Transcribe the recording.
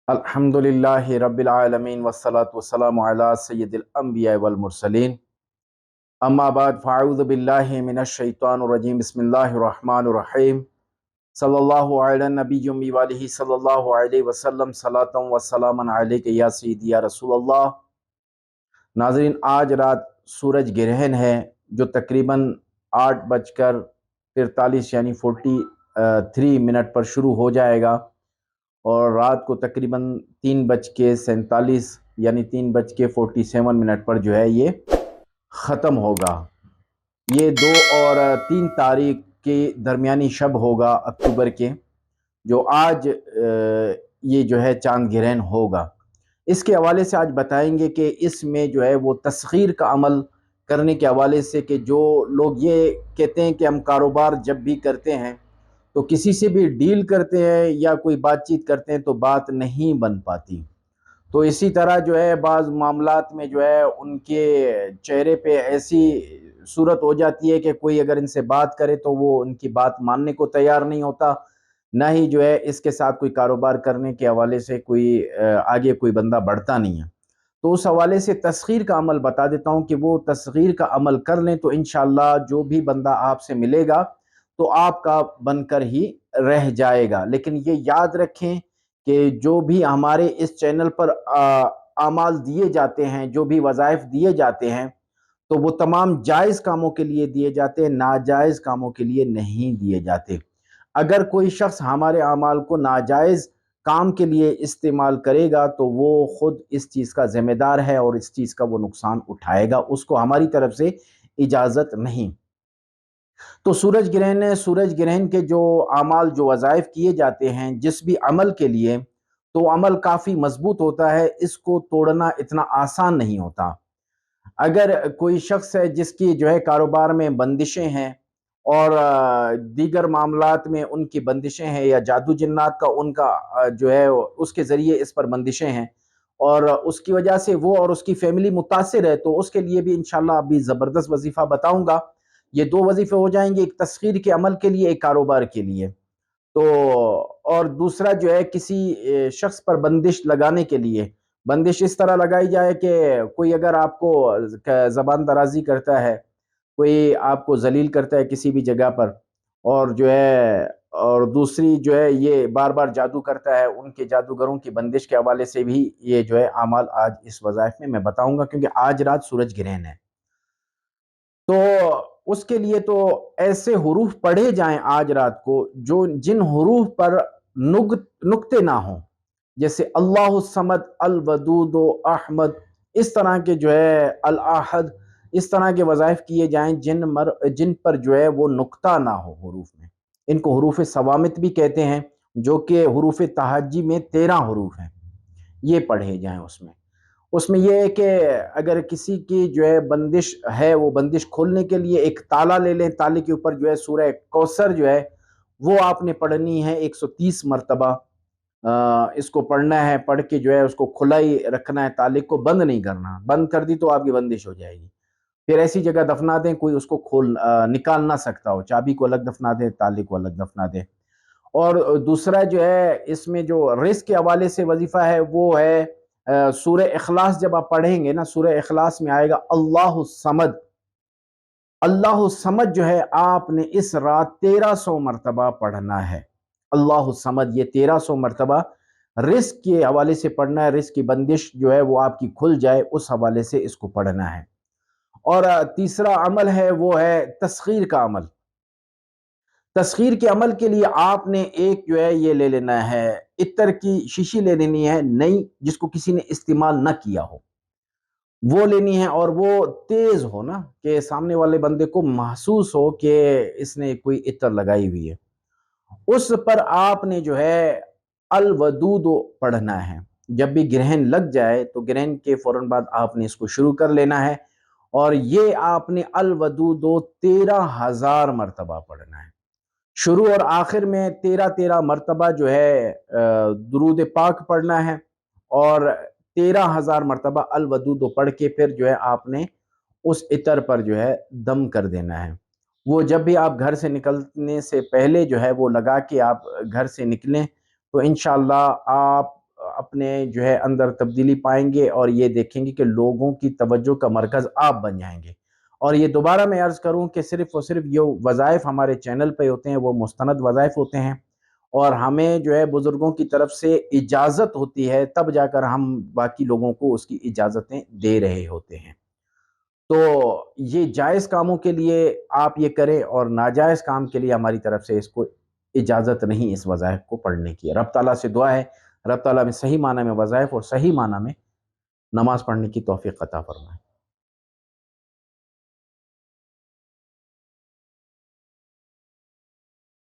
الحمدللہ رب العالمین والصلاة والسلام علی سید الانبیاء والمرسلین اما بعد فاعوذ باللہ من الشیطان الرجیم بسم اللہ الرحمن الرحیم صلی اللہ علی نبی امی والہ صلی اللہ علیہ وسلم صلاۃ و سلاما علیک یا سیدی یا رسول اللہ۔ ناظرین، آج رات سورج گرہن ہے جو تقریباً 8:43 یعنی 43 منٹ پر شروع ہو جائے گا اور رات کو تقریباً 3:47 یعنی 3:47 منٹ پر جو ہے یہ ختم ہوگا۔ یہ 2 اور 3 تاریخ کے درمیانی شب ہوگا اکتوبر کے، جو آج یہ جو ہے چاند گرہن ہوگا۔ اس کے حوالے سے آج بتائیں گے کہ اس میں جو ہے وہ تسخیر کا عمل کرنے کے حوالے سے کہ جو لوگ یہ کہتے ہیں کہ ہم کاروبار جب بھی کرتے ہیں تو کسی سے بھی ڈیل کرتے ہیں یا کوئی بات چیت کرتے ہیں تو بات نہیں بن پاتی، تو اسی طرح جو ہے بعض معاملات میں جو ہے ان کے چہرے پہ ایسی صورت ہو جاتی ہے کہ کوئی اگر ان سے بات کرے تو وہ ان کی بات ماننے کو تیار نہیں ہوتا، نہ ہی جو ہے اس کے ساتھ کوئی کاروبار کرنے کے حوالے سے کوئی آگے کوئی بندہ بڑھتا نہیں ہے۔ تو اس حوالے سے تسخیر کا عمل بتا دیتا ہوں کہ وہ تسخیر کا عمل کر لیں تو انشاءاللہ جو بھی بندہ آپ سے ملے گا تو آپ کا بن کر ہی رہ جائے گا۔ لیکن یہ یاد رکھیں کہ جو بھی ہمارے اس چینل پر اعمال دیے جاتے ہیں، جو بھی وظائف دیے جاتے ہیں تو وہ تمام جائز کاموں کے لیے دیے جاتے ہیں، ناجائز کاموں کے لیے نہیں دیے جاتے۔ اگر کوئی شخص ہمارے اعمال کو ناجائز کام کے لیے استعمال کرے گا تو وہ خود اس چیز کا ذمہ دار ہے اور اس چیز کا وہ نقصان اٹھائے گا، اس کو ہماری طرف سے اجازت نہیں۔ تو سورج گرہن ہے، سورج گرہن کے جو اعمال جو وظائف کیے جاتے ہیں جس بھی عمل کے لیے، تو عمل کافی مضبوط ہوتا ہے، اس کو توڑنا اتنا آسان نہیں ہوتا۔ اگر کوئی شخص ہے جس کی جو ہے کاروبار میں بندشیں ہیں اور دیگر معاملات میں ان کی بندشیں ہیں یا جادو جنات کا ان کا جو ہے اس کے ذریعے اس پر بندشیں ہیں اور اس کی وجہ سے وہ اور اس کی فیملی متاثر ہے، تو اس کے لیے بھی انشاءاللہ ابھی زبردست وظیفہ بتاؤں گا۔ یہ 2 وظیفے ہو جائیں گے، ایک تسخیر کے عمل کے لیے، ایک کاروبار کے لیے۔ تو اور دوسرا جو ہے کسی شخص پر بندش لگانے کے لیے، بندش اس طرح لگائی جائے کہ کوئی اگر آپ کو زبان درازی کرتا ہے، کوئی آپ کو ذلیل کرتا ہے کسی بھی جگہ پر، اور جو ہے اور دوسری جو ہے یہ بار بار جادو کرتا ہے، ان کے جادوگروں کی بندش کے حوالے سے بھی یہ جو ہے اعمال آج اس وظائف میں بتاؤں گا، کیونکہ آج رات سورج گرہن ہے۔ تو اس کے لیے تو ایسے حروف پڑھے جائیں آج رات کو جن حروف پر نقطے نہ ہوں، جیسے اللہ الصمد، الودود احمد، اس طرح کے جو ہے الاحد، اس طرح کے وظائف کیے جائیں جن پر جو ہے وہ نقطہ نہ ہو حروف میں۔ ان کو حروف صوامت بھی کہتے ہیں، جو کہ حروف تہجی میں 13 حروف ہیں، یہ پڑھے جائیں۔ اس میں یہ ہے کہ اگر کسی کی جو ہے بندش ہے، وہ بندش کھولنے کے لیے ایک تالا لے لیں، تالے کے اوپر جو ہے سورہ کوثر جو ہے وہ آپ نے پڑھنی ہے 130 مرتبہ۔ اس کو پڑھنا ہے، پڑھ کے جو ہے اس کو کھلا ہی رکھنا ہے، تالے کو بند نہیں کرنا، بند کر دی تو آپ کی بندش ہو جائے گی۔ پھر ایسی جگہ دفنا دیں کوئی اس کو نکال نہ سکتا ہو، چابی کو الگ دفنا دیں، تالے کو الگ دفنا دیں۔ اور دوسرا جو ہے اس میں جو رزق کے حوالے سے وظیفہ ہے وہ ہے سورہ اخلاص۔ جب آپ پڑھیں گے نا، سورہ اخلاص میں آئے گا اللہ الصمد، اللہ الصمد جو ہے آپ نے اس رات 1300 مرتبہ پڑھنا ہے۔ اللہ الصمد یہ 1300 مرتبہ رزق کے حوالے سے پڑھنا ہے، رزق کی بندش جو ہے وہ آپ کی کھل جائے اس حوالے سے اس کو پڑھنا ہے۔ اور تیسرا عمل ہے وہ ہے تسخیر کا عمل۔ تسخیر کے عمل کے لیے آپ نے ایک جو ہے یہ لے لینا ہے، عطر کی شیشی لے لینی ہے نئی، جس کو کسی نے استعمال نہ کیا ہو، وہ لینی ہے، اور وہ تیز ہو نا کہ سامنے والے بندے کو محسوس ہو کہ اس نے کوئی عطر لگائی ہوئی ہے۔ اس پر آپ نے جو ہے الودود پڑھنا ہے۔ جب بھی گرہن لگ جائے تو گرہن کے فوراً بعد آپ نے اس کو شروع کر لینا ہے، اور یہ آپ نے الودود 13,000 مرتبہ پڑھنا ہے۔ شروع اور آخر میں 13 مرتبہ جو ہے درود پاک پڑھنا ہے، اور 13,000 مرتبہ الودود پڑھ کے پھر جو ہے آپ نے اس عطر پر جو ہے دم کر دینا ہے۔ وہ جب بھی آپ گھر سے نکلنے سے پہلے جو ہے وہ لگا کے آپ گھر سے نکلیں تو انشاءاللہ آپ اپنے جو ہے اندر تبدیلی پائیں گے اور یہ دیکھیں گے کہ لوگوں کی توجہ کا مرکز آپ بن جائیں گے۔ اور یہ دوبارہ میں عرض کروں کہ صرف اور صرف یہ وظائف ہمارے چینل پہ ہوتے ہیں، وہ مستند وظائف ہوتے ہیں، اور ہمیں جو ہے بزرگوں کی طرف سے اجازت ہوتی ہے، تب جا کر ہم باقی لوگوں کو اس کی اجازتیں دے رہے ہوتے ہیں۔ تو یہ جائز کاموں کے لیے آپ یہ کریں، اور ناجائز کام کے لیے ہماری طرف سے اس کو اجازت نہیں اس وظائف کو پڑھنے کی۔ رب تعالیٰ سے دعا ہے رب تعالیٰ میں صحیح معنی میں وظائف اور صحیح معنی میں نماز پڑھنے کی توفیق عطا فرمائے۔